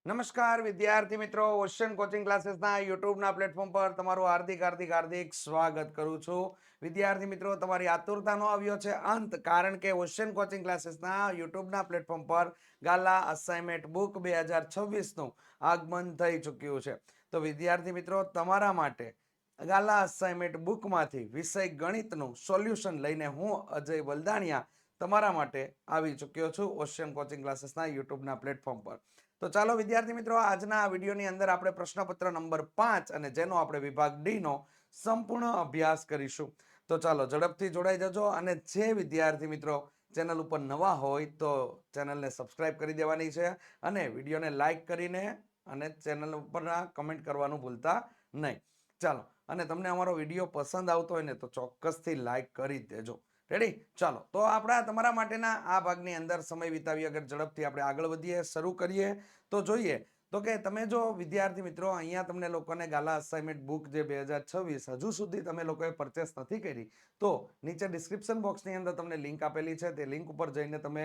નમસ્કાર વિદ્યાર્થી મિત્રો, ઓશન કોચિંગ ક્લાસીસના યુટ્યુબના પ્લેટફોર્મ પર તમારું હાર્દિક સ્વાગત કરું છું. વિદ્યાર્થી મિત્રો, તમારી આતુરતાનો આવ્યો છે અંત, કારણ કે ઓશન કોચિંગ ક્લાસીસના યુટ્યુબના પ્લેટફોર્મ પર ગાલા અસાઇનમેન્ટ બુક 2026નું આગમન થઈ ચૂક્યું છે. તો વિદ્યાર્થી મિત્રો, તમારા માટે ગાલા અસાઇનમેન્ટ બુકમાંથી વિષય ગણિતનું સોલ્યુશન લઈને હું અજય વલદાણિયા તમારા માટે આવી ચૂક્યો છું ઓશન કોચિંગ ક્લાસીસના યુટ્યુબના પ્લેટફોર્મ પર. તો ચાલો વિદ્યાર્થી મિત્રો, આજના વિડીયોની અંદર આપણે પ્રશ્નપત્ર નંબર 5 અને જેનો આપણે વિભાગ ડી નો સંપૂર્ણ અભ્યાસ કરીશું. તો ચાલો ઝડપથી જોડાઈ જજો, અને જે વિદ્યાર્થી મિત્રો ચેનલ ઉપર નવા હોય તો ચેનલને સબસ્ક્રાઇબ કરી દેવાની છે, અને વિડીયોને લાઈક કરીને અને ચેનલ ઉપરના કમેન્ટ કરવાનું ભૂલતા નહીં. ચાલો, અને તમને અમારો વિડીયો પસંદ આવતો હોય ને તો ચોક્કસથી લાઈક કરી દેજો. રેડી? ચાલો, તો આપણા તમારા માટેના આ ભાગની અંદર સમય વિતાવી અગર ઝડપથી આપણે આગળ વધીએ, શરૂ કરીએ. તો જોઈએ તો કે તમે જો વિદ્યાર્થી મિત્રો અહીંયા તમને લોકોને ગાલા અસાઇનમેન્ટ બુક જે 2026 હજુ સુધી તમે લોકોએ પરચેસ નથી કરી, તો નીચે ડિસ્ક્રિપ્શન બોક્સની અંદર તમને લિંક આપેલી છે. તે લિંક ઉપર જઈને તમે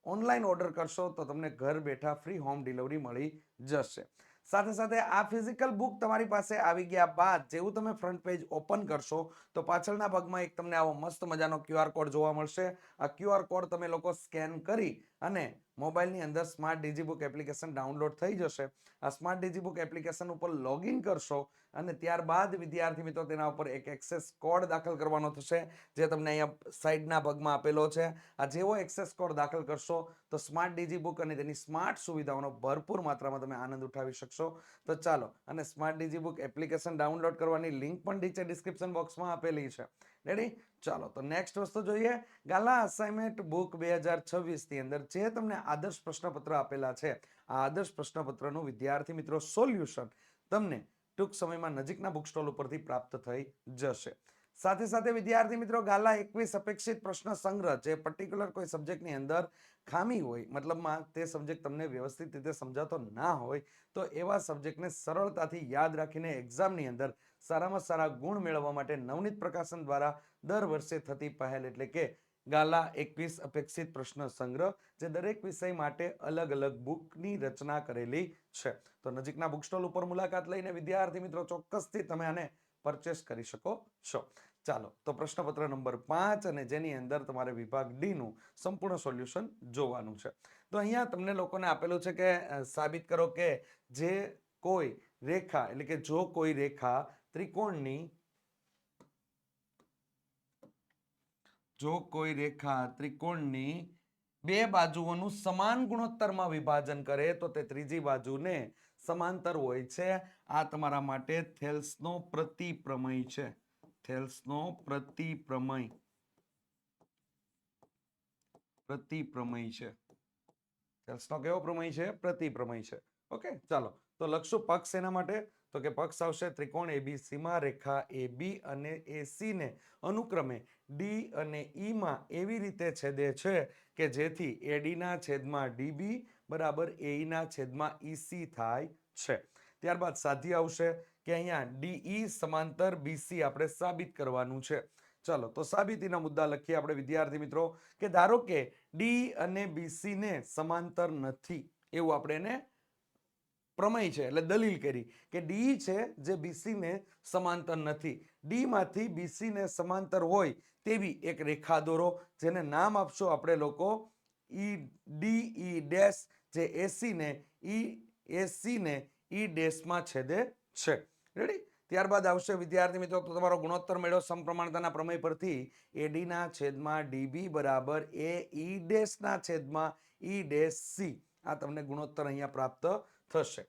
ઓનલાઈન ઓર્ડર કરશો તો તમને ઘર બેઠા ફ્રી હોમ ડિલિવરી મળી જશે. સાથે સાથે આ ફિઝિકલ બુક તમારી પાસે આવી ગયા બાદ જેવું તમે ફ્રન્ટ પેજ ઓપન કરશો તો પાછળના ભાગમાં એક તમને આવો મસ્ત મજાનો QR કોડ જોવા મળશે. આ QR કોડ તમે લોકો સ્કેન કરી અને મોબાઈલની અંદર સ્માર્ટ ડિજીબુક એપ્લિકેશન ડાઉનલોડ થઈ જશે. આ સ્માર્ટ ડિજીબુક એપ્લિકેશન ઉપર લોગિન કરશો અને ત્યારબાદ વિદ્યાર્થી મિત્રો તેના ઉપર એક એક્સેસ કોડ દાખલ કરવાનો થશે, જે તમને અહીંયા સાઈડના ભાગમાં આપેલો છે. આ જેવો એક્સેસ કોડ દાખલ કરશો તો સ્માર્ટ ડિજીબુક અને તેની સ્માર્ટ સુવિધાઓનો ભરપૂર માત્રામાં તમે આનંદ ઉઠાવી શકશો. તો ચાલો, અને સ્માર્ટ ડિજીબુક એપ્લિકેશન ડાઉનલોડ કરવાની લિંક પણ નીચે ડિસ્ક્રિપ્શન બોક્સમાં આપેલી છે. રેડી? ચાલો, તો નેક્સ્ટ વસ્તુ જોઈએ. ગાલા અસાઇનમેન્ટ બુક 2026 ની અંદર જે તમને આદર્શ પ્રશ્નપત્ર આપેલા છે, આ આદર્શ પ્રશ્નપત્રનું વિદ્યાર્થી મિત્રો સોલ્યુશન તમને ટૂંક સમયમાં નજીકના બુક સ્ટોલ ઉપરથી પ્રાપ્ત થઈ જશે. સાથે સાથે વિદ્યાર્થી મિત્રો, ગાલા 21 અપેક્ષિત પ્રશ્ન સંગ્રહ, જે પર્ટિક્યુલર કોઈ સબ્જેક્ટની અંદર ખામી હોય, મતલબમાં તે સબ્જેક્ટ તમને વ્યવસ્થિત રીતે સમજાતો ના હોય, તો એવા સબ્જેક્ટને સરળતાથી યાદ રાખીને એક્ઝામની અંદર સારામાં સારા ગુણ મેળવવા માટે નવનીત પ્રકાશન દ્વારા દર વર્ષે થતી પહેલ એટલે કે ગાલા 21 અપેક્ષિત પ્રશ્ન સંગ્રહ, જે દરેક વિષય માટે અલગ અલગ બુકની રચના કરેલી છે. તો નજીકના બુક સ્ટોલ ઉપર મુલાકાત લઈને વિદ્યાર્થી મિત્રો ચોક્કસથી તમે આને પરચેસ કરી શકો છો. ચાલો, તો પ્રશ્નપત્ર નંબર 5 અને જેની અંદર તમારે વિભાગ ડી નું સંપૂર્ણ સોલ્યુશન જોવાનું છે. તો અહીંયા તમને લોકોને આપેલું છે કે સાબિત કરો કે જે કોઈ રેખા એટલે કે જો કોઈ રેખા ત્રિકોણની બે બાજુઓનું સમાન ગુણોત્તરમાં વિભાજન કરે તો તે ત્રીજી બાજુને સમાંતર હોય છે. આ તમારા માટે થેલ્સનો પ્રતિપ્રમેય છે. થેલ્સનો પ્રતિપ્રમેય છે. થેલ્સનો કેવો પ્રમેય છે? પ્રતિપ્રમેય છે. ઓકે, ચાલો તો લખશું પક્ષ એના માટે. તો કે પક્ષ આવશે ત્રિકોણ ABC માં રેખા AB અને AC ને અનુક્રમે D અને E માં એવી રીતે છેદે છે કે જેથી AD ના છેદમાં DB બરાબર AE ના છેદમાં EC થાય છે. ત્યારબાદ સાધ્ય આવશે કે અહીંયા DE સમાંતર BC આપણે સાબિત કરવાનું છે. ચલો, તો સાબિતીના મુદ્દા લખીએ આપણે વિદ્યાર્થી મિત્રો કે ધારો કે D અને BC ને સમાંતર નથી, એવું આપણે એને પ્રમેય છે એટલે દલીલ કરી કે ડી છે જે BC ને સમાંતર નથી. ડી માંથી BC ને સમાંતર હોય તેવી એક રેખા દોરો, જેને નામ આપશો આપણે લોકો EDE ડેશ, જે AC ને E ડેશમાં છેદે છે. રેડી? ત્યારબાદ આવશે વિદ્યાર્થી મિત્રો તો તમારો ગુણોત્તર મેળવો સમપ્રમાણતાના પ્રમેય પરથી. AD ના છેદમાં DB બરાબર AE ડેશ ના છેદમાં E ડેશ C. આ તમને ગુણોત્તર અહીંયા પ્રાપ્ત થશે.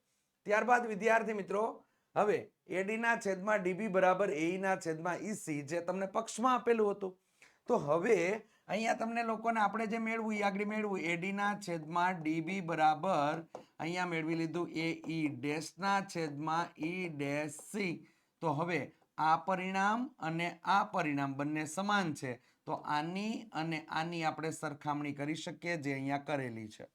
ત્યારબાદ વિદ્યાર્થી મિત્રો, હવે AD ના છેદમાં DB બરાબર AE ના છેદમાં EC જે તમને પક્ષમાં આપેલું હતું, તો હવે અહીંયા તમને લોકોને આપણે જે મેળવું એ આગળ મેળવું. AD ના છેદમાં DB બરાબર અહીંયા મેળવી લીધું AE ડેશ ના છેદમાં E ડેશ C. તો હવે આ પરિણામ અને આ પરિણામ બંને સમાન છે, તો આની અને આની આપણે સરખામણી કરી શકીએ, જે અહીંયા કરેલી છે.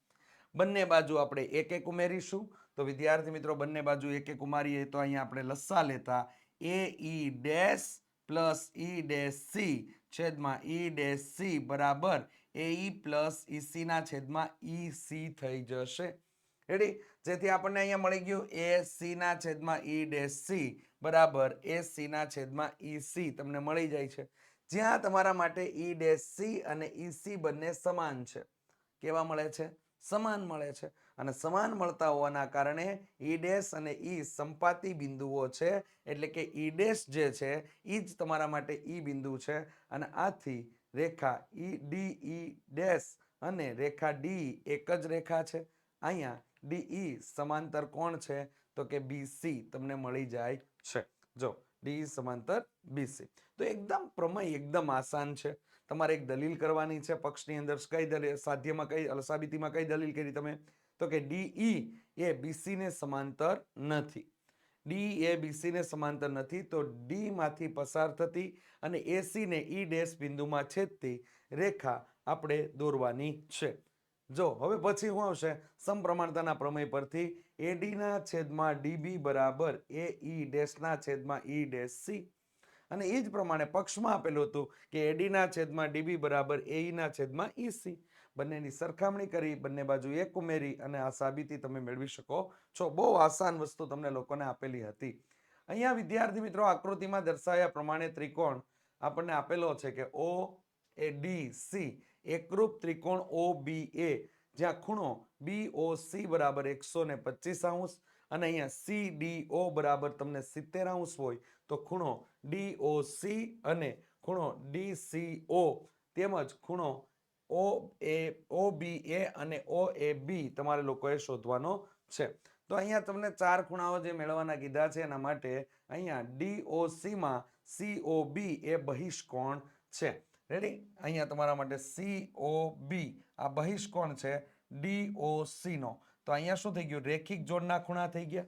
બંને બાજુ આપણે એક એક ઉમેરીશું. તો વિદ્યાર્થી મિત્રો, બંને બાજુ એક એક ઉમેરીએ તો અહીંયા આપણે લસા લેતા AE dash plus E dash C છેદમાં E ડેશ C બરાબર AE પ્લસ EC ના છેદમાં EC થઈ જશે. રેડી? જેથી આપણને અહીંયા મળી ગયું AC ના છેદમાં E ડેશ C બરાબર AC ના છેદમાં EC તમને મળી જાય છે, જ્યાં તમારા માટે E ડેશ C અને EC બંને સમાન છે. કેવા મળે છે? સમાન મળે છે. અને સમાન મળતા હોવાના કારણે E ડેશ અને E સંપાતી બિંદુઓ છે, એટલે કે E ડેશ જે છે એ જ તમારા માટે E બિંદુ છે. અને આથી રેખા DE ડેશ અને રેખા D એક જ રેખા છે. અહીંયા DE સમાંતર કોણ છે? તો કે BC તમને મળી જાય છે. જો DE સમાંતર BC, તો એકદમ પ્રમેય એકદમ આસાન છે. તમારે એક દલીલ કરવાની છે પક્ષની અંદર. કઈ દલીલ? સાધ્યમાં કઈ સાબિતીમાં કઈ દલીલ કરી તમે? તો કે DE એ BC ને સમાંતર નથી. D એ BC ને સમાંતર નથી, તો D માંથી પસાર થતી અને AC ને E ડેશ બિંદુમાં છેદતી રેખા આપણે દોરવાની છે. જો હવે પછી શું આવશે? સમપ્રમાણતાના પ્રમેય પરથી AD ના છેદમાં DB બરાબર AE ડેશ ના છેદમાં E ડેશ C. અને એ જ પ્રમાણે પક્ષમાં આપેલું હતું કે AD ના છેદમાં DB બરાબર AE ના છેદમાં EC. બંનેની સરખામણી કરી, બંને બાજુ એક ઉમેરી અને આ સાબિતી તમે મેળવી શકો છો. બહુ આસાન વસ્તુ તમને લોકોને આપેલી હતી. અહીંયા વિદ્યાર્થી મિત્રો આકૃતિમાં દર્શાવ્યા પ્રમાણે ત્રિકોણ આપણને આપેલો છે કે OADC એકરૂપ ત્રિકોણ OBA, જ્યાં ખૂણો BOC બરાબર 125 અને અહીંયા CDO બરાબર તમને 70 હોય, તો ખૂણો DOC અને ખૂણો DCO તેમજ ખૂણો OBA અને OAB તમારે લોકોએ શોધવાનો છે. તો અહીંયા તમને 4 ખૂણાઓ જે મેળવવાના કીધા છે, એના માટે અહીંયા DOC માં COB એ બહિષ્કોણ છે. રેડી? અહીંયા તમારા માટે COB આ બહિષ્કોણ છે DOC નો. તો અહીંયા શું થઈ ગયું? રેખિક જોડના ખૂણા થઈ ગયા.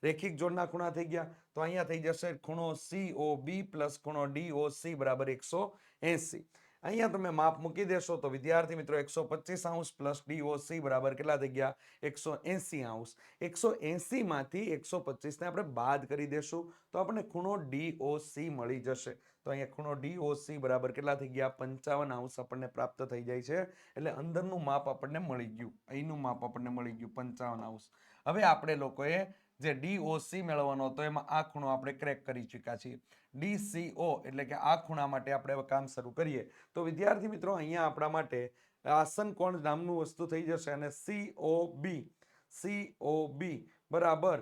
રેખિક જોડના ખૂણા થઈ ગયા, તો અહીંયા થઈ જશે ખૂણો COB પ્લસ ખૂણો DOC બરાબર 180. અહીંયા તમે માપ મૂકી દેશો તો વિદ્યાર્થી મિત્રો 125 પ્લસ DOC બરાબર કેટલા થઈ ગયા? 180. 180 માંથી 125 ને આપણે બાદ કરી દેશું તો આપણને ખૂણો DOC મળી જશે. તો અહીંયા ખૂણો DOC બરાબર કેટલા થઈ ગયા? 55 આપણને પ્રાપ્ત થઈ જાય છે. એટલે અંદરનું માપ આપણને મળી ગયું, અહીંનું માપ આપણને મળી ગયું 55. હવે આપણે લોકોએ જે DOC મેળવવાનો હતો એમાં આ ખૂણો આપણે ક્રેક કરી ચૂક્યા છીએ. DCO એટલે કે આ ખૂણા માટે આપણે હવે કામ શરૂ કરીએ. તો વિદ્યાર્થી મિત્રો અહીંયા આપણા માટે આસન કોણ નામનું વસ્તુ થઈ જશે અને COB બરાબર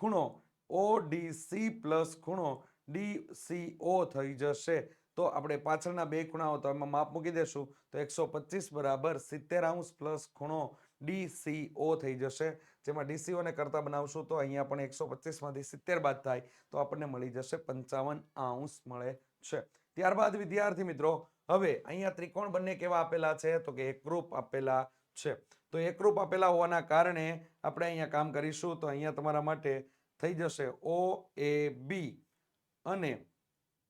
ખૂણો ODC પ્લસ ખૂણો DCO થઈ જશે. તો આપણે પાછળના બે ખૂણાઓ તો એમાં માપ મૂકી દેશું તો 125 બરાબર 70 પ્લસ ખૂણો DCO થઈ જશે. જેમાં DCO ને કરતા બનાવશું તો અહીંયા પણ 125 માંથી 70 બાદ થાય તો આપણને મળી જશે 55 મળે છે. ત્યારબાદ વિદ્યાર્થી મિત્રો હવે અહીંયા ત્રિકોણ બંને કેવા આપેલા છે? તો કે એકરૂપ આપેલા છે. તો એકરૂપ આપેલા હોવાના કારણે આપણે અહીંયા કામ કરીશું. તો અહીંયા તમારા માટે થઈ જશે OAB અને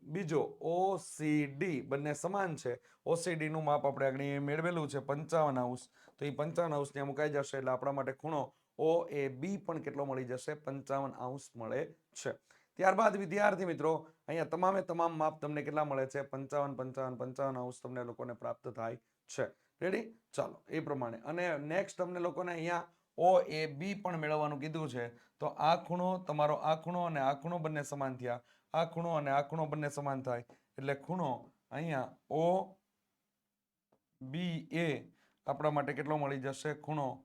બીજો OCD બંને સમાન છે. OCD નું માપ આપણે આગળ મેળવેલું છે 55. તો એ 55 ત્યાં મુકાઈ જશે એટલે આપણા માટે ખૂણો OAB પણ કેટલો મળી જશે? 55 મળે છે. ત્યારબાદ વિદ્યાર્થી મિત્રો અહીંયા તમામે તમામ માપ તમને કેટલા મળે છે? 55 તમને લોકોને પ્રાપ્ત થાય છે. રેડી? ચાલો એ પ્રમાણે. અને નેક્સ્ટ તમને લોકોને અહીંયા OAB પણ મેળવવાનું કીધું છે. તો આ ખૂણો તમારો આ ખૂણો અને આ ખૂણો બંને સમાન થયા. આ ખૂણો અને આ ખૂણો બંને સમાન થાય એટલે ખૂણો અહીંયા OBA આપણા માટે કેટલો મળી જશે? ખૂણો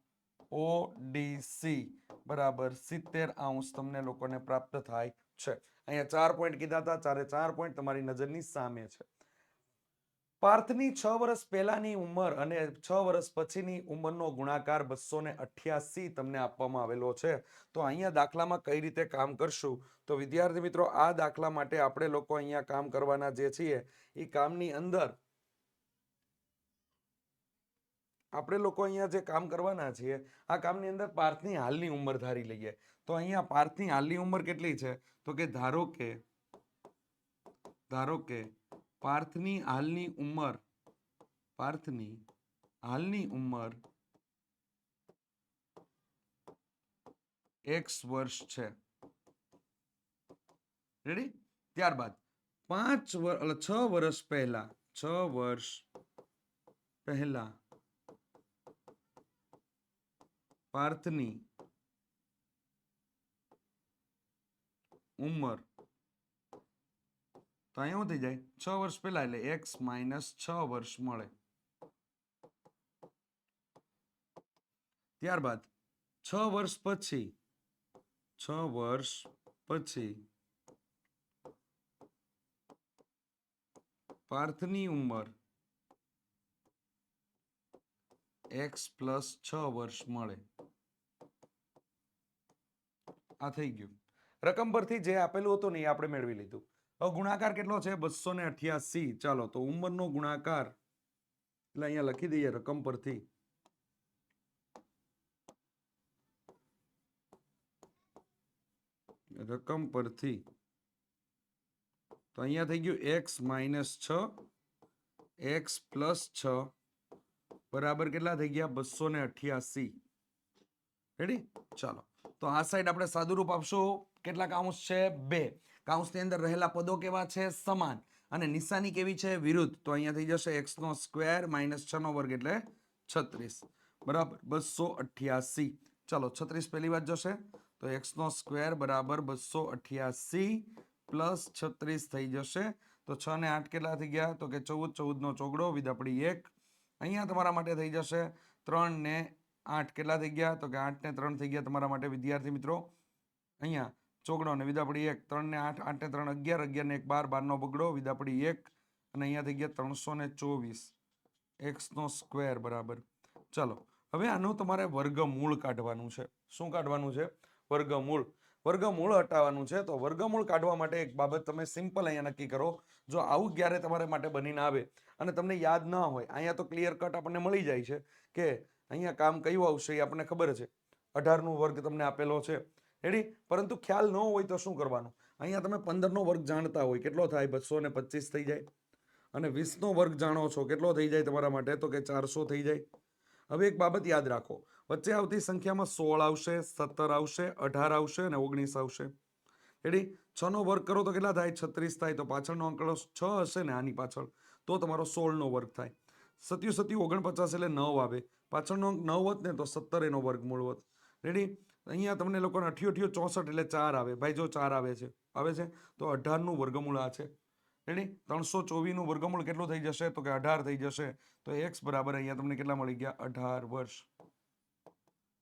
ODC બરાબર 70 તમને લોકોને પ્રાપ્ત થાય છે. અહીંયા 4 પોઈન્ટ કીધા હતા, 4 પોઈન્ટ તમારી નજરની સામે છે. પાર્થની 6 વર્ષ પહેલાની ઉંમર અને 6 વર્ષ પછીની ઉંમરનો ગુણાકાર 288 તમને આપવામાં આવેલો છે. તો અહીંયા દાખલામાં કઈ રીતે કામ કરશું? તો વિદ્યાર્થી મિત્રો આ દાખલા માટે આપણે લોકો અહીંયા કામ કરવાના જે છીએ એ કામની અંદર આપણે લોકો અહીંયા જે કામ કરવાના છીએ આ કામની અંદર પાર્થની હાલની ઉંમર ધારી લઈએ. તો અહીંયા પાર્થની હાલની ઉંમર કેટલી છે? તો કે ધારો કે પાર્થની હાલની ઉંમર X વર્ષ છે. રેડી? ત્યારબાદ 6 વર્ષ પહેલા પાર્થની ઉંમર તો અહીંયા શું થઈ જાય 6 વર્ષ પહેલા એટલે x - 6 વર્ષ મળે. ત્યારબાદ 6 વર્ષ પછી પાર્થની ઉંમર x + 6 વર્ષ મળે. આ થઈ ગયું. રકમ પરથી જે આપેલું હતું ને એ આપણે મેળવી લીધું. હવે ગુણાકાર કેટલો છે 288. ચાલો તો ઉંમરનો ગુણાકાર એટલે અહીંયા લખી દઈએ રકમ પરથી. તો અહીંયા થઈ ગયું x - 6 x + 6 બરાબર કેટલા થઈ ગયા 288. રેડી. ચાલો તો આ સાઈડ આપણે સાદુરૂપ આપશું. કેટલા કાઉન્સ છે 2. કાઉન્સની અંદર રહેલા પદો કેવા છે સમાન અને નિશાની કેવી છે વિરુદ્ધ. તો અહીંયા થઈ જશે x² - 6² એટલે 36 બરાબર 288. ચાલો 36 પહેલી વાર જશે તો x² બરાબર 288 પ્લસ 36 થઈ જશે. તો 6 ને 8 કેટલા થઈ ગયા તો કે 14, 14 નો ચોગડો વિદાપડી 1. અહીંયા તમારા માટે થઈ જશે 3 ને 8 કેટલા થઈ ગયા તો કે 8 ને 3 થઈ ગયા તમારા માટે વિદ્યાર્થી મિત્રો. અહીંયા ચોગડો ને વિદાપડી 1, 3 ને 8, 8 ને 3 11, 11 ને 1 12, 12 નો બગડો વિદાપડી 1 અને અહીંયા થઈ ગયા 324 x² બરાબર. ચાલો હવે આનું તમારે વર્ગમૂળ કાઢવાનું છે. શું કાઢવાનું છે વર્ગમૂળ. વર્ગમૂળ હટાવવાનું છે. તો વર્ગમૂળ કાઢવા માટે એક બાબત તમે સિમ્પલ અહીંયા નક્કી કરો. જો આવું ક્યારે તમારા માટે બનીને આવે અને તમને યાદ ન હોય, અહીંયા તો ક્લિયર કટ આપણને મળી જાય છે કે અહીંયા કામ કયું આવશે એ આપણને ખબર છે. 18 નો વર્ગ તમને આપેલો છે રેડી. પરંતુ ખ્યાલ ન હોય તો શું કરવાનું, અહીંયા તમે 15 નો વર્ગ જાણતા હોય કેટલો થાય 225 થઈ જાય અને 20 નો વર્ગ જાણો છો કેટલો થઈ જાય તમારા માટે તો કે 400 થઈ જાય. હવે એક બાબત યાદ રાખો, વચ્ચે આવતી સંખ્યામાં 16 આવશે, 17 આવશે, 18 આવશે અને 19 આવશે રેડી. 6 નો વર્ગ કરો તો કેટલા થાય 36 થાય. તો પાછળનો આંકડો 6 હશે ને આની પાછળ તો તમારો 16 નો વર્ગ થાય. 7 7 49 એટલે 9 આવે. પાછળનો અંક 9 હોત ને તો 17 એનો વર્ગમૂળ હોત રેડી. અહીંયા તમને લોકોને 88 64 એટલે 4 આવે. ભાઈ જો 4 આવે છે તો 18 નું વર્ગમૂળ આ છે રેડી. 324 નું વર્ગમૂળ કેટલું થઈ જશે તો કે 18 થઈ જશે. તો x બરાબર અહીંયા તમને કેટલા મળી ગયા 18 વર્ષ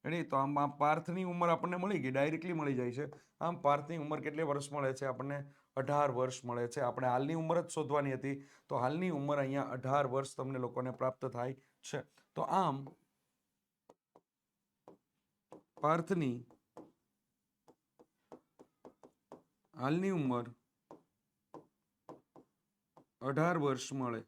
રેડી. તો આમ પાર્થની ઉંમર આપણને મળી ગઈ, ડાયરેક્ટલી મળી જાય છે. આમ પાર્થની ઉંમર કેટલી વર્ષ મળે છે આપણને 18 વર્ષ મળે છે. આપણે હાલની ઉંમર જ શોધવાની હતી તો હાલની ઉંમર અહીંયા 18 વર્ષ તમને લોકોને પ્રાપ્ત થાય છે. તો આમ પાર્થની હાલની ઉંમર 18 વર્ષ મળે.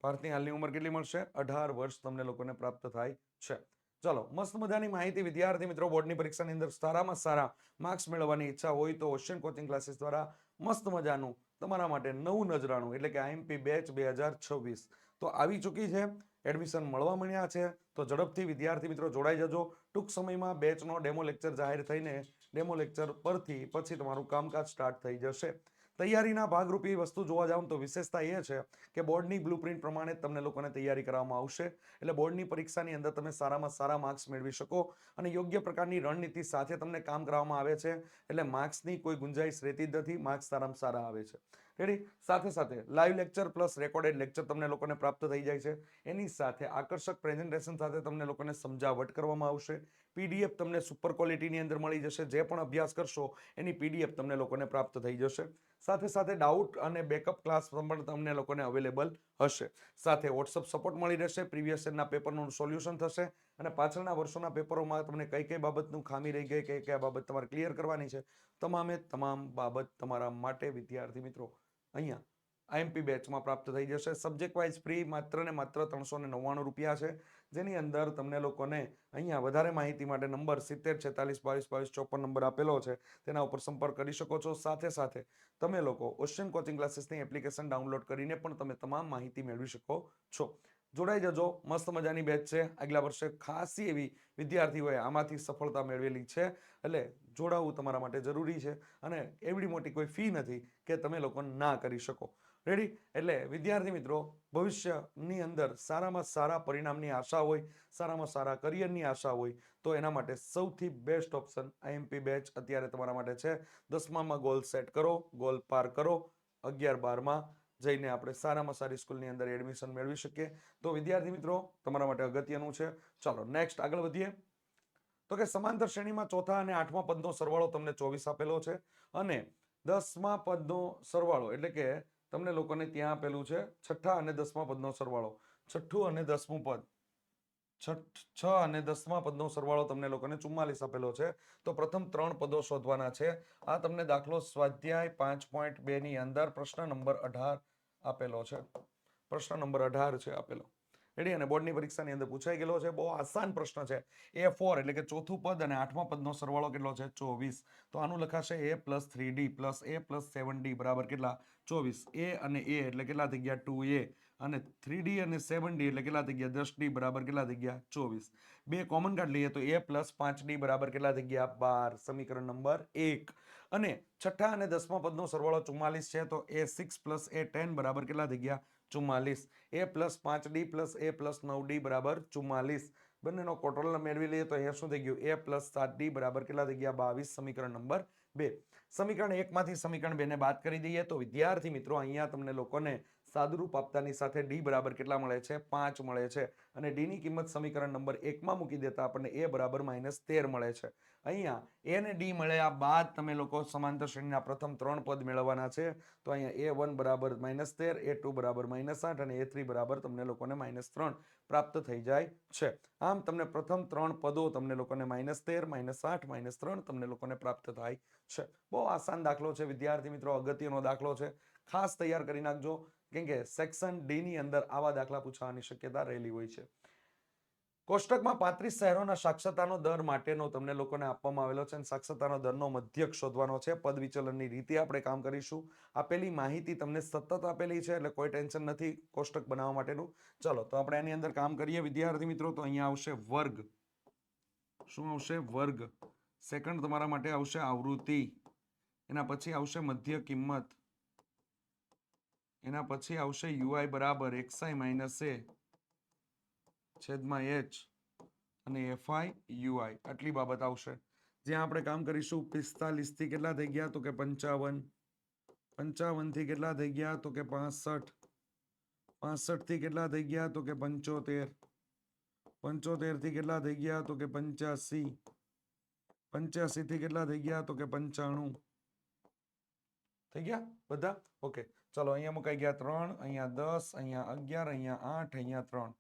પાર્થની હાલની ઉંમર કેટલી મળશે 18 વર્ષ તમને લોકોને પ્રાપ્ત થાય છે. ચલો મસ્ત મજાની માહિતી વિદ્યાર્થી મિત્રો. બોર્ડની પરીક્ષાની અંદર સારામાં સારા માર્ક્સ મેળવવાની ઈચ્છા હોય તો ઓશિયન કોચિંગ ક્લાસીસ દ્વારા મસ્ત મજાનું તમારા માટે નવું નજરાણું એટલે કે આઈએમપી બેચ 2026 તો આવી ચૂકી છે. એડમિશન મળવા મળ્યા છે તો ઝડપથી વિદ્યાર્થી મિત્રો જોડાઈ જજો. ટૂંક સમયમાં બેચનો ડેમો લેક્ચર જાહેર થઈને ડેમો લેક્ચર પરથી પછી તમારું કામકાજ સ્ટાર્ટ થઈ જશે. તૈયારીના ભાગરૂપી વસ્તુ જોવા જાવ તો વિશેષતા એ છે કે બોર્ડની બ્લુપ્રિન્ટ પ્રમાણે તમને લોકોને તૈયારી કરવામાં આવશે. એટલે બોર્ડની પરીક્ષાની અંદર તમે સારામાં સારા માર્ક્સ મેળવી શકો અને યોગ્ય પ્રકારની રણનીતિ સાથે તમને કામ કરવામાં આવે છે. એટલે માર્ક્સની કોઈ ગુંજાઈશ રહેતી જ નથી, માર્ક્સ સારામાં સારા આવે છે રેડી. સાથે સાથે live lecture plus recorded lecture તમને લોકોને પ્રાપ્ત થઈ જાય છે. એની સાથે આકર્ષક પ્રેઝન્ટેશન સાથે તમને લોકોને સમજાવટ કરવામાં આવશે. પીડીએફ તમને સુપર ક્વોલિટીની અંદર મળી જશે. જે પણ અભ્યાસ કરશો એની પીડીએફ તમને લોકોને પ્રાપ્ત થઈ જશે. સાથે સાથે ડાઉટ અને બેકઅપ ક્લાસ પણ તમને લોકોને અવેલેબલ હશે. સાથે વોટ્સઅપ સપોર્ટ મળી રહેશે. પ્રીવિયસ યરના પેપરનું સોલ્યુશન થશે અને પાછળના વર્ષોના પેપરોમાં તમને કઈ કઈ બાબતનું ખામી રહી ગઈ, કઈ કઈ બાબત તમારે ક્લિયર કરવાની છે, તમામે તમામ બાબત તમારા માટે વિદ્યાર્થી મિત્રો અહીંયા આઈએમપી બેચમાં પ્રાપ્ત થઈ જશે. સબ્જેક્ટ વાઇઝ ફ્રી માત્ર ને માત્ર 399 રૂપિયા છે. જેની અંદર તમને લોકોને અહીંયા વધારે માહિતી માટે નંબર 70 46 22 22 54 નંબર આપેલો છે તેના ઉપર સંપર્ક કરી શકો છો. સાથે સાથે તમે લોકો ઓશિયન કોચિંગ ક્લાસીસની એપ્લિકેશન ડાઉનલોડ કરીને પણ તમે તમામ માહિતી મેળવી શકો છો. જોડાઈ જજો. મસ્ત મજાની બેચ છે. આગલા વર્ષે ખાસી એવી વિદ્યાર્થીઓએ આમાંથી સફળતા મેળવેલી છે. એટલે જોડાવવું તમારા માટે જરૂરી છે અને એવડી મોટી કોઈ ફી નથી કે તમે લોકો ના કરી શકો. રેડી? એટલે વિદ્યાર્થી મિત્રો, ભવિષ્યની અંદર સારામાં સારા પરિણામની આશા હોય, સારામાં સારા કરિયરની આશા હોય, તો એના માટે સૌથી બેસ્ટ ઓપ્શન આઈએમપી બેચ અત્યારે તમારા માટે છે. 10મામાં ગોલ સેટ કરો, ગોલ પાર કરો, 11-12માં જઈને આપણે સારામાં સારી સ્કૂલની અંદર એડમિશન મેળવી શકીએ. તો વિદ્યાર્થી મિત્રો, તમારા માટે અગત્યનું છે. ચાલો નેક્સ્ટ આગળ વધીએ. તો કે સમાંતર શ્રેણીમાં ચોથા અને 8મા પદનો સરવાળો તમને 24 આપેલો છે, અને 10મા પદનો સરવાળો એટલે કે તમને લોકોને ત્યાં આપેલું છે છઠ્ઠા અને 10મા પદનો સરવાળો. છઠ્ઠું અને 10મું પદ, 6 અને 10મા પદનો સરવાળો તમને લોકોને 44 આપેલો છે. તો પ્રથમ 3 પદો શોધવાના છે. આ તમને દાખલો સ્વાધ્યાય 5.2 ની અંદર પ્રશ્ન નંબર 18 આપેલો છે. પ્રશ્ન નંબર 18 છે આપેલો. રેડી? અને બોર્ડની પરીક્ષાની અંદર પૂછાઈ ગયેલો છે. બહુ આસાન પ્રશ્ન છે. A4 એટલે કે ચોથું પદ અને 8મા પદનો સરવાળો કેટલો છે? 24. તો આનું લખાશે A + 3D + A + 7D બરાબર કેટલા? 24. A અને A એટલે કેટલા થઈ ગયા? 2A. અને 3D અને 7D એટલે કેટલા થઈ ગયા? 10D બરાબર કેટલા થઈ ગયા? 24. બે કોમન કાઢ લઈએ તો A + 5D બરાબર કેટલા થઈ ગયા? 12. સમીકરણ નંબર 1. અને છઠ્ઠા અને 10મા પદનો સરવાળો 44 છે, તો A6 + A10 બરાબર કેટલા થઈ ગયા? 44. A + 5D + A + 9D બરાબર 44. બંનેનો ટોટલ મેળવી લઈએ તો અહીંયા શું થઈ ગયું? A + 7D બરાબર કેટલા થઈ ગયા? 22. સમીકરણ નંબર 2. સમીકરણ 1 માંથી સમીકરણ 2 ને બાદ કરી દઈએ તો વિદ્યાર્થી મિત્રો, અહીંયા તમને લોકોને સાદુરૂપ આપતાની સાથે D બરાબર કેટલા મળે છે? 5 મળે છે. અને D ની કિંમત સમીકરણ નંબર 1 માં મૂકી દેતા આપણને A બરાબર -13 મળે છે. અહીંયા A ને D મળ્યા બાદ તમે લોકો સમાંતર શ્રેણીના પ્રથમ 3 પદ મેળવવાના છે. તો અહીંયા A1 બરાબર -13, A2 બરાબર -8 અને A3 બરાબર તમને લોકોને -3 પ્રાપ્ત થઈ જાય છે. આમ તમને પ્રથમ 3 પદો તમને લોકોને -13, -8, -3 તમને લોકોને પ્રાપ્ત થાય છે. બહુ આસાન દાખલો છે વિદ્યાર્થી મિત્રો, અગત્યનો દાખલો છે. ખાસ તૈયાર કરી નાખજો, કેમ કે સેક્શન ડી ની અંદર આવા દાખલા પૂછવાની શક્યતા રહેલી હોય છે. કોષ્ટકમાં 35 શહેરોના સાક્ષરતાનો દર માટેનો તમને લોકોને આપવામાં આવેલો છે, અને સાક્ષરતાનો દરનો મધ્યક શોધવાનો છે. પદ વિચલનની રીતે આપણે કામ કરીશું. આપેલી માહિતી તમને સતત આપેલી છે, એટલે કોઈ ટેન્શન નથી કોષ્ટક બનાવવા માટેનું. ચલો તો આપણે એની અંદર કામ કરીએ વિદ્યાર્થી મિત્રો. તો અહીંયા આવશે વર્ગ. શું આવશે? વર્ગ. સેકન્ડ તમારા માટે આવશે આવૃત્તિ. એના પછી આવશે મધ્ય કિંમત. એના પછી આવશે યુઆઈ બરાબર xi - a છેદમાં h અને fi ui. આટલી બાબત આવશે. જ્યાં આપણે કામ કરીશું 45 થી કેટલા થઈ ગયા? તો કે 55. 55 થી કેટલા થઈ ગયા? તો કે 65. 65 થી કેટલા થઈ ગયા? તો કે 75. 75 થી કેટલા થઈ ગયા? તો કે 85. 85 થી કેટલા થઈ ગયા? તો કે 95. થઈ ગયા બધા? ઓકે. ચલો અહીંયા મુકાઈ ગયા 3, અહીંયા 10, અહીંયા 11, અહીંયા 8, અહીંયા 3.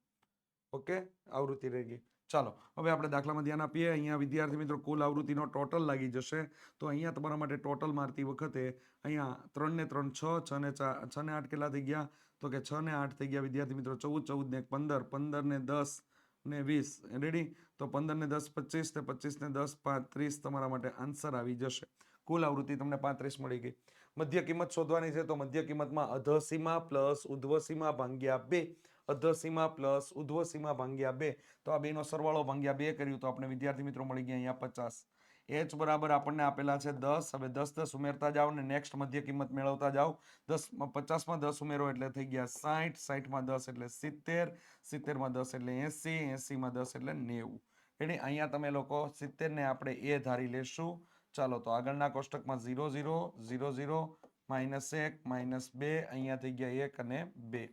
ઓકે, આવૃત્તિ રહી ગઈ. ચાલો હવે આપણે દાખલામાં ધ્યાન આપીએ. અહીંયા વિદ્યાર્થી મિત્રો કુલ આવૃત્તિનો ટોટલ લાગી જશે. તો અહીંયા તમારા માટે ટોટલ મારતી વખતે અહીંયા 3 ને 3 6, 6 ને 4, 6 ને 8 કેટલા થઈ ગયા? તો કે 6 ને 8 થઈ ગયા વિદ્યાર્થી મિત્રો 14, 14 ને 15, 15 ને 10 ને 20. રેડી? તો 15 ને 10 25 ને 25 ને 10 35 તમારા માટે આન્સર આવી જશે. કુલ આવૃત્તિ તમને 35 મળી ગઈ. મધ્ય કિંમત શોધવાની છે. તો મધ્ય કિંમતમાં અધસીમા પ્લસ ઉધ્વસીમા ભાગ્યા 2. અધસીમા પ્લસ ઉધ્વસીમા ભાગ્યા 2. તો આ બેનો સરવાળો ભાગ્યા 2 કર્યું તો આપણે વિદ્યાર્થી મિત્રો મળી ગયા અહીંયા 50. h બરાબર આપણને આપેલા છે 10. હવે 10 10 ઉમેરતા જાઓ ને નેક્સ્ટ મધ્ય કિંમત મેળવતા જાઓ. 50માં 10 ઉમેરો એટલે થઈ ગયા 60. 60માં 10 એટલે 70. 70માં 10 એટલે 80. 80માં 10 એટલે 90. એટલે અહીંયા તમે લોકો 70 ને આપણે a ધારી લેશું. ચાલો તો આગળના કોષ્ટકમાં 0 0 0 0 -1 -2 અહીંયા થઈ ગયા 1 અને 2.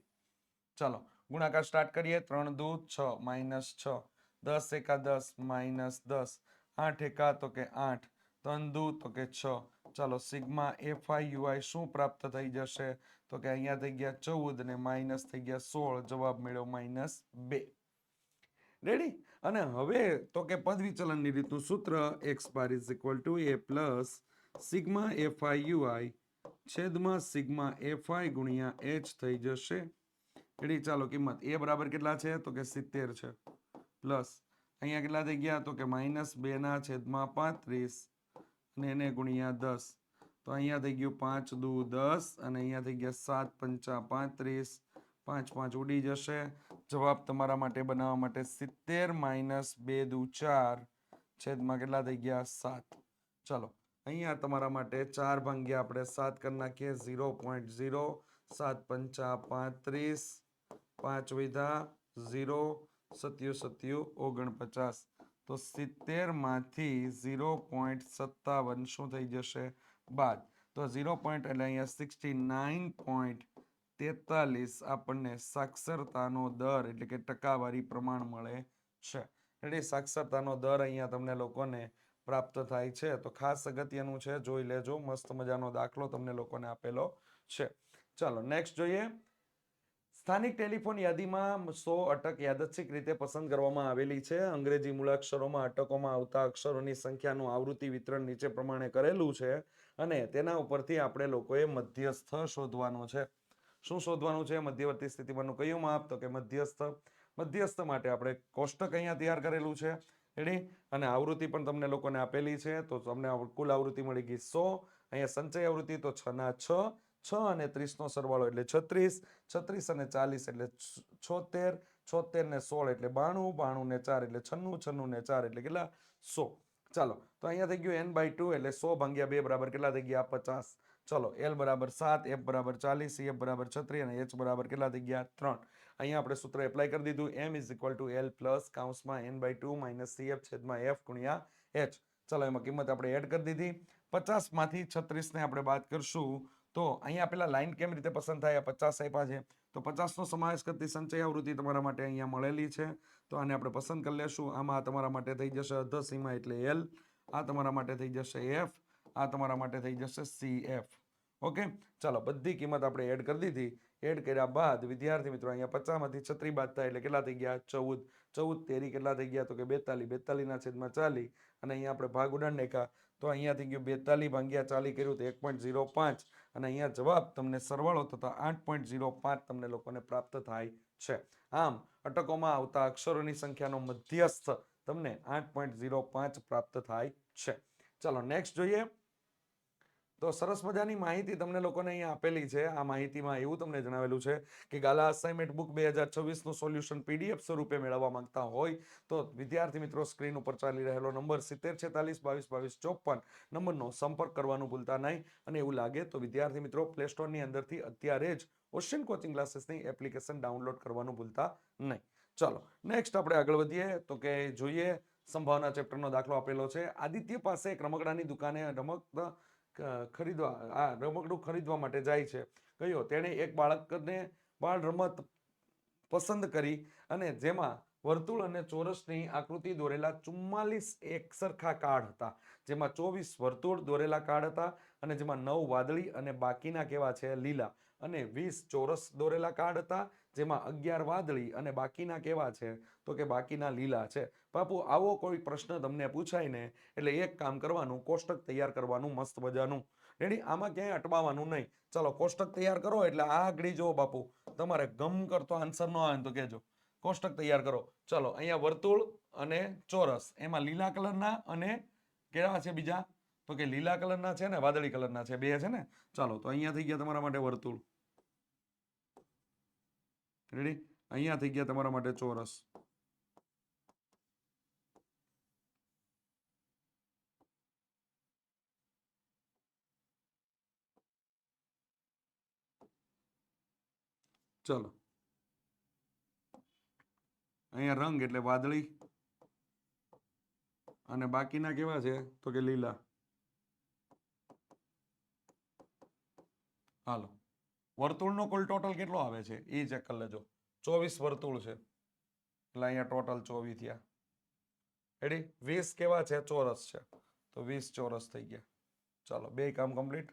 ચાલો ગુણાકાર સ્ટાર્ટ કરીએ. 3 દુ 6 -6, 10 એકા 10 -10, 8 એકા તો કે 8, 3 દુ તો કે 6. ચાલો સિગ્મા fi ui શું પ્રાપ્ત થઈ જશે? તો કે અહીંયા થઈ ગયા 14 ને માઇનસ થઈ ગયા 16. જવાબ મળ્યો -2. રેડી? અને હવે તો કે પદ વિચલનની રીતનું સૂત્ર x bar is equal to a plus sigma fi ui છેદમાં સિગ્મા fi ગુણ્યા h થઈ જશે. રેડી? ચાલો કિંમત a બરાબર કેટલા છે? તો કે 70 છે. પ્લસ અહીંયા કેટલા થઈ ગયા? તો કે -2 ના છેદમાં 35 અને એને ગુણ્યા 10. તો અહીંયા થઈ ગયું 5 દુ 10 અને અહીંયા થઈ ગયા 7 પંચા 35. 5 5 ઉડી જશે. જવાબ તમારા માટે બનાવવા માટે 70 - 2 દુ 4 છેદમાં કેટલા થઈ ગયા? 7. ચલો અહીંયા તમારા માટે 4 ભાગ્યા આપણે 7 કરી નાખીએ. 0.0 7 પંચા 35, 5 વૈધા 0, 7 7 49, તો 70 માંથી 0.57 શું થઈ જશે બાદ, તો 0 એટલે અહીંયા 69.43 આપણને સાક્ષરતાનો દર એટલે કે ટકાવારી પ્રમાણ મળે છે. એટલે સાક્ષરતાનો દર અહીંયા તમને લોકોને પ્રાપ્ત થાય છે. તો ખાસ અગત્યનું છે, જોઈ લેજો, મસ્ત મજાનો દાખલો તમને લોકોને આપેલો છે. ચાલો નેક્સ્ટ જોઈએ. સ્થાનિક ટેલિફોન યાદીમાં 100 અટક યાદચ્છિક રીતે પસંદ કરવામાં આવેલી છે. અંગ્રેજી મૂળાક્ષરોમાં અટકોમાં આવતા અક્ષરોની સંખ્યાનું આવૃત્તિ વિતરણ નીચે પ્રમાણે કરેલું છે અને તેના ઉપરથી આપણે લોકોએ મધ્યસ્થ શોધવાનો છે. શું શોધવાનું છે? મધ્યવર્તી સ્થિતિમાનનું કયું માપ? તો કે મધ્યસ્થ. મધ્યસ્થ માટે આપણે કોષ્ટક અહીંયા તૈયાર કરેલું છે. રેડી? અને આવૃત્તિ પણ તમને લોકોને આપેલી છે. તો તમને કુલ આવૃત્તિ મળી ગઈ 100. અહીંયા સંચય આવૃત્તિ તો 6 ના 6, 6 અને 30 નો સરવાળો એટલે 36, 36 અને 40 એટલે 76, 76 ને 16 એટલે 92, 92 ને 4 એટલે 96, 96 ને 4 એટલે કેટલા 100. ચાલો તો અહીંયા થઈ ગયું n/2 એટલે 100 ભાગ્યા 2 બરાબર કેટલા થઈ ગયા 50. ચલો l બરાબર 7, f બરાબર 40, f બરાબર 36 અને h બરાબર કેટલા થઈ ગયા 3. અહીંયા આપણે સૂત્ર એપ્લાય કરી દીધું. m = l પ્લસ કૌંસમાં n/2 માઇનસ cf છેદમાં f ગુણ્યા h. ચલો એમાં કિંમત આપણે એડ કરી દીધી. 50 માંથી 36 ને આપણે બાદ કરશું તો અહીંયા પેલા લાઈન કેમ રીતે પસંદ થાય? 50 આપ્યા છે તો 50 નો સમાવેશ કરતી સંચય આવૃત્તિ તમારા માટે અહીંયા મળેલી છે. તો આને આપણે પસંદ કરી લેશું. આમાં તમારા માટે થઈ જશે અધસીમા એટલે l, આ તમારા માટે થઈ જશે f, આ તમારા માટે થઈ જશે cf. ઓકે, ચાલો બધી કિંમત આપણે એડ કરી દીધી. એડ કર્યા બાદ વિદ્યાર્થી મિત્રો અહીંયા 50 માંથી 36 બાદ થાય એટલે કેટલા થઈ ગયા 14, 14 તેરી કેટલા થઈ ગયા તો કે 42, 42 ના છેદમાં 40 અને અહીંયા આપણે ભાગ ઉડાડ નાખ્યા તો અહીંયા થઈ ગયું 42 ભાગ્યા 40 કર્યું તો 1.05 અને અહીંયા જવાબ તમને સરવાળો થતા 8.05 તમને લોકોને પ્રાપ્ત થાય છે. આમ અટકોમાં આવતા અક્ષરોની સંખ્યાનો મધ્યસ્થ તમને 8.05 પ્રાપ્ત થાય છે. ચાલો નેક્સ્ટ જોઈએ. તો સરસ મજાની માહિતી તમને લોકોને અહીંયા આપેલી છે. આ માહિતીમાં એવું તમને જણાવેલું છે કે ગાલા અસાઇનમેન્ટ બુક 2024 નું સોલ્યુશન પીડીએફ સ્વરૂપે મેળવવા માંગતા હોય તો વિદ્યાર્થી મિત્રો સ્ક્રીન ઉપર ચાલી રહેલો નંબર 7046222254 નંબરનો સંપર્ક કરવાનું ભૂલતા નહીં. અને એવું લાગે તો વિદ્યાર્થી મિત્રો પ્લે સ્ટોરની અંદરથી અત્યારે જ ઓશિયન કોચિંગ ક્લાસીસની એપ્લિકેશન ડાઉનલોડ કરવાનું ભૂલતા નહીં. ચાલો નેક્સ્ટ આપણે આગળ વધીએ તો કે જોઈએ સંભાવના ચેપ્ટરનો દાખલો આપેલો છે. આદિત્ય પાસે એક રમકડાની દુકાને રમકડું ખરીદવા માટે જાય છે. કયો? તેણે એક બાળકને બાળ રમત પસંદ કરી અને જેમાં વર્તુળ અને ચોરસની આકૃતિ દોરેલા 44 એકસરખા કાર્ડ હતા. જેમાં 24 વર્તુળ દોરેલા કાર્ડ હતા અને જેમાં 9 વાદળી અને બાકીના કેવા છે લીલા, અને 20 ચોરસ દોરેલા કાર્ડ હતા જેમાં 11 વાદળી અને બાકીના કેવા છે તો કે બાકીના લીલા છે. બાપુ આવો કોઈ પ્રશ્ન તમને પૂછાય ને એટલે એક કામ કરવાનું, કોષ્ટક તૈયાર કરવાનું મસ્ત મજાનું. રેડી? આમાં ક્યાંય અટવાવાનું નહીં. ચાલો કોષ્ટક તૈયાર કરો એટલે આ આગળ જો બાપુ તમારે ગમ કરતો આન્સર ન આવે તો કહેજો. કોષ્ટક તૈયાર કરો. ચલો અહીંયા વર્તુળ અને ચોરસ, એમાં લીલા કલરના અને કેવા છે બીજા તો કે લીલા કલરના છે ને વાદળી કલરના છે, બે છે ને. ચાલો તો અહીંયા થઈ ગયા તમારા માટે વર્તુળ. રેડી? અહીંયા થઈ ગયા તમારા માટે ચોરસ. ચલો અહીંયા રંગ એટલે વાદળી અને બાકીના કેવા છે તો કે લીલા. હાલો વર્તુળનો કુલ ટોટલ કેટલો આવે છે એ ચેક કરી લેજો. 24 વર્તુળ છે એટલે અહીંયા ટોટલ 24 થયા. રેડી? 20 કેવા છે ચોરસ છે તો 20 ચોરસ થઈ ગયા. ચાલો બે કામ કમ્પ્લીટ.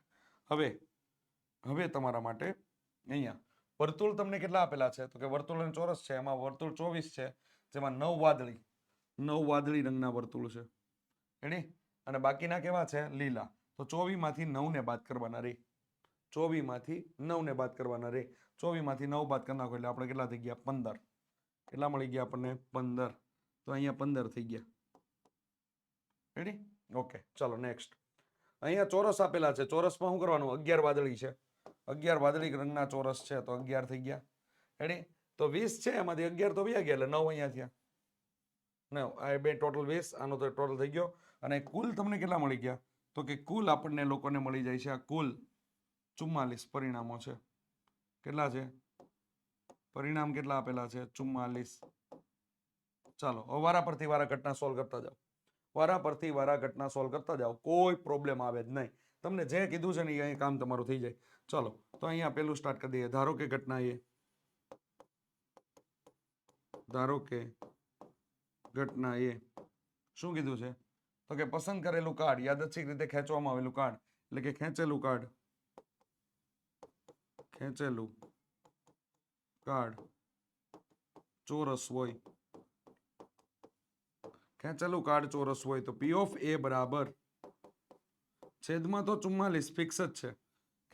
હવે તમારા માટે અહીંયા વર્તુળ તમને કેટલા આપેલા છે તો કે વર્તુળ અને ચોરસ છે. એમાં વર્તુળ 24 છે જેમાં 9 વાદળી રંગના વર્તુળ છે. રેડી? અને બાકીના કેવા છે લીલા. તો 24 માંથી 9 ને બાદ કરવાના રે. 24 માંથી 9 ને બાદ કરવાના રે. 24 માંથી 9 બાદ કરી નાખો એટલે આપણે કેટલા થઈ ગયા 15. કેટલા મળી ગયા આપણને 15. તો અહીંયા 15 થઈ ગયા. રેડી? ઓકે, ચાલો નેક્સ્ટ. અહીંયા ચોરસ આપેલા છે. ચોરસમાં શું કરવાનું? 11 વાદળી છે. 11 વાદળી રંગના ચોરસ છે તો 11 થઈ ગયા. રેડી? તો 20 છે એમાંથી 11 તો વયા ગયા એટલે 9 અહીંયા થયા. આ બે ટોટલ 20, આનો તો ટોટલ થઈ ગયો. અને કુલ તમને કેટલા મળી ગયા તો કે કુલ આપણને લોકોને મળી જાય છે આ કુલ 44 પરિણામો છે. કેટલા છે? પરિણામ કેટલા આપેલા છે? 44. ચાલો હવે વારા પરથી વારા ઘટના સોલ્વ કરતા જાઓ. વારા પરથી વારા ઘટના સોલ્વ કરતા જાઓ, કોઈ પ્રોબ્લેમ આવે જ નહીં. તમને જે કીધું છે ને એ અહીં કામ તમારું થઈ જાય. ચલો તો અહીંયા પેલું સ્ટાર્ટ કરી દઈએ. ધારો કે ઘટના એ, ધારો કે ઘટના એ શું કીધું છે? તો કે પસંદ કરેલું કાર્ડ, યાદચ્છિક રીતે ખેંચવામાં આવેલું કાર્ડ, એટલે કે ખેંચેલું કાર્ડ, ખેંચેલું કાર્ડ ચોરસ હોય, ખેંચેલું કાર્ડ ચોરસ હોય તો પી ઓફ એ બરાબર છેદમાં તો 44 ફિક્સ જ છે.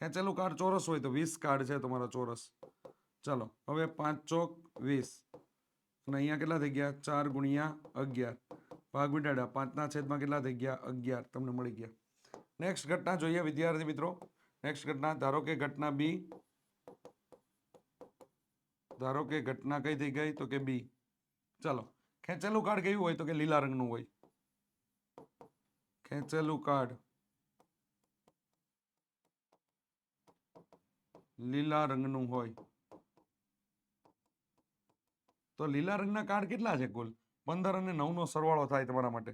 ખેંચેલું કાર્ડ ચોરસ હોય તો 20 કાર્ડ છે તમારો ચોરસ. ચાલો હવે 5 ચોક 20 અને અહીંયા કેટલા થઈ ગયા? 4 ગુણ્યા 11 ભાગ વિટાડ્યા 5 ના છેદમાં કેટલા થઈ ગયા? 11 તમને મળી ગયા. નેક્સ્ટ ઘટના જોઈએ વિદ્યાર્થી મિત્રો. નેક્સ્ટ ઘટના, ધારો કે ઘટના બી, ધારો કે ઘટના કઈ થઈ ગઈ? તો કે બી. ચાલો ખેંચેલું કાર્ડ કયું હોય? તો કે લીલા રંગનું હોય. ખેંચેલું કાર્ડ લીલા રંગનું હોય તો લીલા રંગના કાર્ડ કેટલા છે કુલ? 15 અને 9 નો સરવાળો થાય તમારા માટે.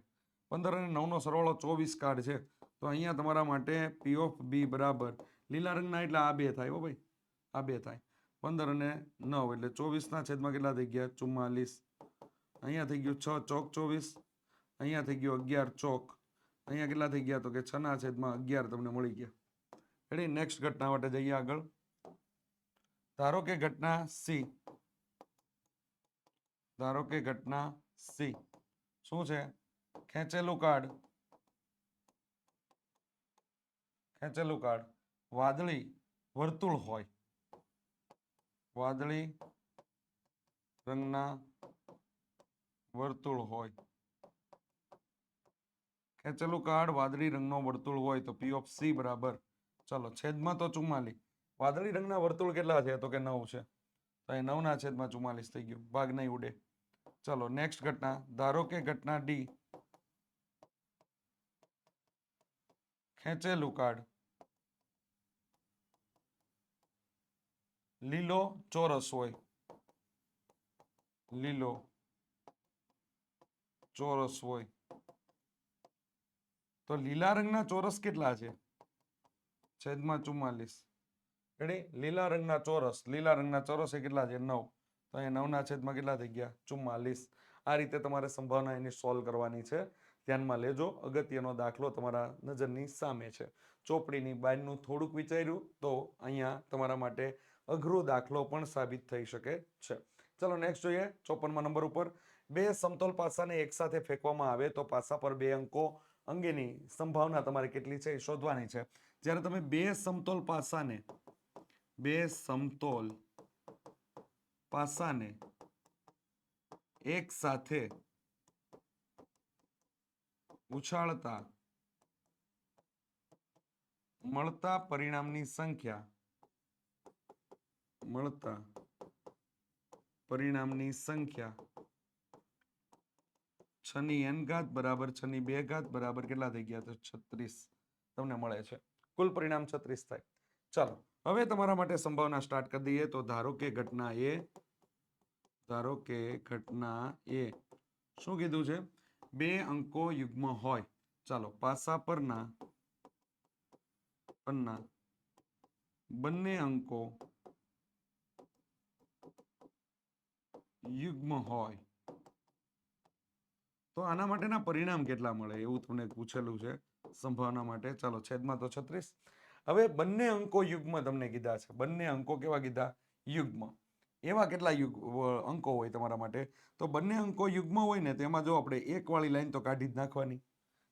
15 અને 9 નો સરવાળો 24 કાર્ડ છે. તો અહીંયા તમારા માટે પી ઓફ બી બરાબર લીલા રંગના એટલે આ બે થાય. હો ભાઈ, આ બે થાય. 15 અને 9 એટલે 24 ના છેદમાં કેટલા થઈ ગયા? 44. અહીંયા થઈ ગયું 6 ચોક 24. અહીંયા થઈ ગયું 11 ચોક. અહીંયા કેટલા થઈ ગયા? તો કે 6 ના છેદમાં 11 તમને મળી ગયા. રેડી? નેક્સ્ટ ઘટના માટે જઈએ આગળ. ધારો કે ઘટના સી, ધારો કે ઘટના સી શું છે? ખેંચેલું કાર્ડ, ખેંચેલું કાર્ડ વાદળી વર્તુળ હોય, વાદળી રંગના વર્તુળ હોય. ખેંચેલું કાર્ડ વાદળી રંગનો વર્તુળ હોય તો પી ઓફ સી બરાબર, ચલો છેદમાં તો 44. વાદળી રંગના વર્તુળ કેટલા છે? તો કે 9 છે. તો એ 9 ના છેદમાં 44 થઈ ગયું, ભાગ નહીં ઉડે. ચલો નેક્સ્ટ ઘટના, ધારો કે ઘટના ડી, ખેંચેલું કાર્ડ લીલો ચોરસ હોય, લીલો ચોરસ હોય તો લીલા રંગના ચોરસ કેટલા છે? છેદમાં 44. રેડી? લીલા રંગના ચોરસ, લીલા રંગના ચોરસ એ કેટલા છે? 9. તો અહીંયા 9 ના છેદમાં કેટલા થઈ ગયા? 44. આ રીતે તમારે સંભાવના એની સોલ્વ કરવાની છે. ધ્યાનમાં લેજો, અગત્યનો દાખલો તમારા નજરની સામે છે. ચોપડીની બહારનું થોડુંક વિચાર્યું તો અહીંયા તમારા માટે અઘરો દાખલો પણ સાબિત થઈ શકે છે. ચલો નેક્સ્ટ જોઈએ 54મા નંબર ઉપર. બે સમતોલ પાસાને એકસાથે ફેંકવામાં આવે તો પાસા પર 2 અંકો અંગેની સંભાવના તમારે કેટલી છે એ શોધવાની છે. જ્યારે તમે બે સમતોલ પાસાને એક સાથે ઉછાળતા મળતા પરિણામની સંખ્યા, મળતા પરિણામની સંખ્યા 6 ની n ઘાત બરાબર 6 ની 2 ઘાત બરાબર કેટલા થઈ ગયા? તો 36 તમને મળે છે. કુલ પરિણામ 36 થાય. ચાલો હવે તમારા માટે સંભાવના સ્ટાર્ટ કરી દઈએ. તો ધારો કે ઘટના એ, ધારો કે ઘટના એ શું કીધું છે? 2 અંકો યુગ્મ હોય. ચાલો પાસા પરના બંને અંકો યુગ્મ હોય તો આના માટેના પરિણામ કેટલા મળે એવું તમને પૂછેલું છે સંભાવના માટે. ચાલો છેદમાં તો 36. હવે બંને અંકો યુગ્મ તમને કીધા છે. બંને અંકો કેવા કીધા? યુગ્મ. એવા કેટલા અંકો હોય તમારા માટે? તો બંને અંકો યુગ્મ હોય ને તેમાં જો આપણે 1 વાળી લાઈન તો કાઢી જ નાખવાની.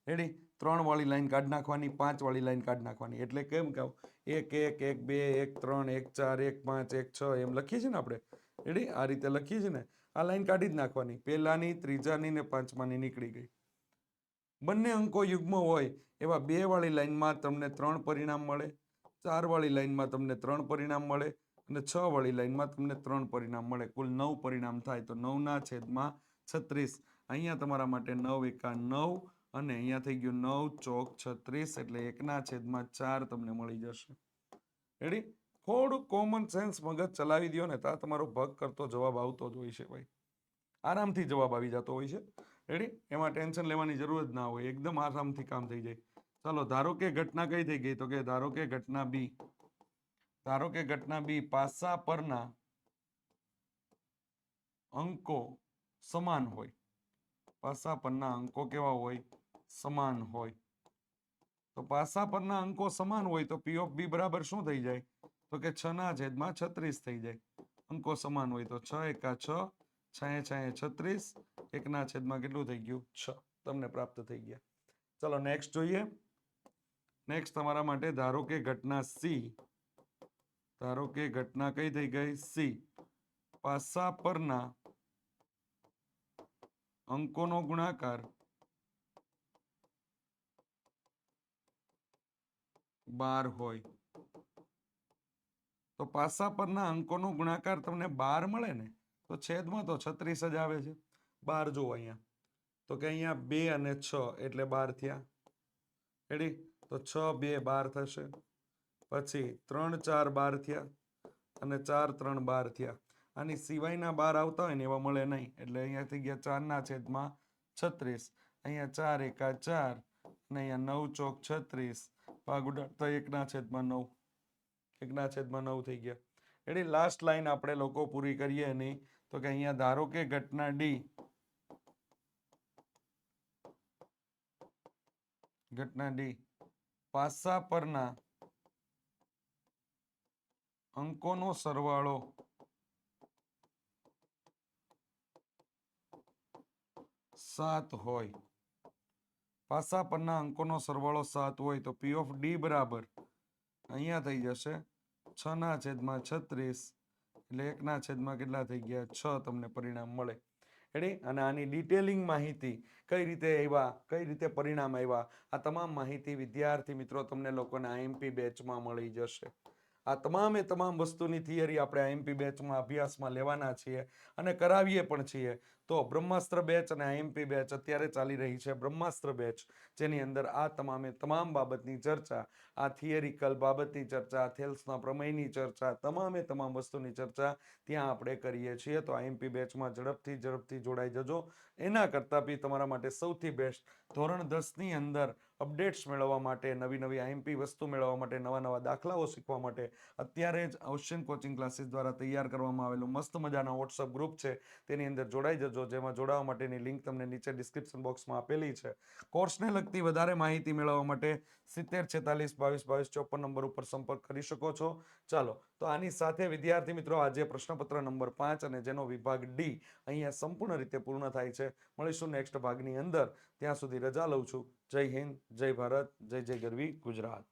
રેડી? 3 વાળી લાઈન કાઢી નાખવાની, 5 વાળી લાઈન કાઢી નાખવાની. એટલે કેમ કહું? 1 1 1 2 1 3 1 4 1 5 1 6 એમ લખીએ છીએ ને આપણે. રેડી? આ રીતે લખીએ છીએ ને. આ લાઈન કાઢી જ નાખવાની. પહેલાની, ત્રીજાની ને પાંચમાની નીકળી ગઈ. બંને અંકો યુગ્મ હોય એવા 2 વાળી લાઈનમાં તમને 3 પરિણામ મળે, 4 વાળી લાઈનમાં તમને 3 પરિણામ મળે અને 6 વાળી લાઈનમાં તમને 3 પરિણામ મળે. કુલ 9 પરિણામ થાય. તો 9 ના છેદમાં 36. અહીંયા તમારા માટે 9 એકા 9 અને અહીંયા થઈ ગયું 9 ચોક 36 એટલે 1 ના છેદમાં 4 તમને મળી જશે. રેડી? થોડું કોમન સેન્સ મગજ ચલાવી દો ને તો તમારો ભગ કરતો જવાબ આવતો જ હોય છે ભાઈ. આરામથી જવાબ આવી જતો હોય છે. રેડી? એમાં ટેન્શન લેવાની જરૂર જ ના હોય, એકદમ આરામથી કામ થઈ જાય. ચાલો, ધારો કે ઘટના કઈ થઈ ગઈ, તો કે ધારો કે ઘટના બી, ધારો કે ઘટના બી પાસા પરના અંકો સમાન હોય. પાસા પરના અંકો કેવા હોય? સમાન હોય. તો પાસા પરના અંકો સમાન હોય તો પી ઓફ બી બરાબર શું થઈ જાય? તો કે 6/36 થઈ જાય. અંકો સમાન હોય તો 6 એકા 6, 6 6 36, 1/, કેટલું થઈ ગયું? 6. તમને પ્રાપ્ત થઈ ગયા. ચલો નેક્સ્ટ જોઈએ. નેક્સ્ટ તમારા માટે ધારો કે ઘટના સી, ધારો કે ઘટના કઈ થઈ ગઈ? સી. પાસા પરના અંકોનો ગુણાકાર 12 હોય. તો પાસા પરના અંકોનો ગુણાકાર તમને 12 મળે ને, તો છેદમાં તો 36 જ આવે છે. 12 જુઓ અહીંયા, તો કે અહીંયા 2 અને 6 એટલે 12 થયા. રેડી? તો 6 2 12 થશે. પછી 3 4 12 થયા અને 4 3 12 થયા. આની સિવાયના 12 આવતા હોય ને એવા મળે નહીં, એટલે અહીંયા થઈ ગયા 4/36. અહીંયા 4 એકા 4 અને અહીંયા 9 ચોક 36, ભાગ ઉડાડતા 1/9, 1/9 થઈ ગયા. એટલે લાસ્ટ લાઈન આપણે લોકો પૂરી કરીએ નહીં, તો કે અહીંયા ધારો કે ઘટના ડી, ઘટના ડી પાસા પરના અંકોનો સરવાળો 7 હોય. પાસા પરના અંકોનો સરવાળો 7 હોય તો પી ઓફ ડી બરાબર અહીંયા થઈ જશે 6/36, એટલે 1/, કેટલા થઈ ગયા? 6 તમને પરિણામ મળે. રેડી? અને આની ડિટેલિંગ માહિતી કઈ રીતે આવ્યા, કઈ રીતે પરિણામ આવ્યા, આ તમામ માહિતી વિદ્યાર્થી મિત્રો તમને લોકોને આઈએમપી બેચમાં મળી જશે. આ તમામે તમામ વસ્તુની થિયરી આપણે આઈએમપી બેચમાં અભ્યાસમાં લેવાના છીએ અને કરાવીએ પણ છીએ. તો બ્રહ્માસ્ત્ર બેચ અને આઈએમપી બેચ અત્યારે ચાલી રહી છે. બ્રહ્માસ્ત્ર બેચ, જેની અંદર આ તમામે તમામ બાબતની ચર્ચા, આ થિયરિકલ બાબતની ચર્ચા, થેલ્સના પ્રમેયની ચર્ચા, તમામે તમામ વસ્તુની ચર્ચા ત્યાં આપણે કરીએ છીએ. તો આઈએમપી બેચમાં ઝડપથી જોડાઈ જજો. એના કરતાં બી તમારા માટે સૌથી બેસ્ટ ધોરણ 10ની અંદર અપડેટ્સ મેળવવા માટે, નવી નવી આઈએમપી વસ્તુ મેળવવા માટે, નવા નવા દાખલાઓ શીખવા માટે અત્યારે જ ઓશિયન કોચિંગ ક્લાસીસ દ્વારા તૈયાર કરવામાં આવેલું મસ્ત મજાના વોટ્સઅપ ગ્રુપ છે, તેની અંદર જોડાઈ જજો. જેમાં જોડાવા માટેની લિંક તમને નીચે ડિસ્ક્રિપ્શન બોક્સમાં આપેલી છે. કોર્સને લગતી વધારે માહિતી મેળવવા માટે 70 46 22 22 54 નંબર ઉપર સંપર્ક કરી શકો છો. ચાલો, તો આની સાથે વિદ્યાર્થી મિત્રો આજે પ્રશ્નપત્ર નંબર 5 અને જેનો વિભાગ ડી અહીંયા સંપૂર્ણ રીતે પૂર્ણ થાય છે. મળીશું નેક્સ્ટ ભાગની અંદર. ત્યાં સુધી રજા લઉં છું. જય હિન્દ, જય ભારત, જય જય ગરવી ગુજરાત.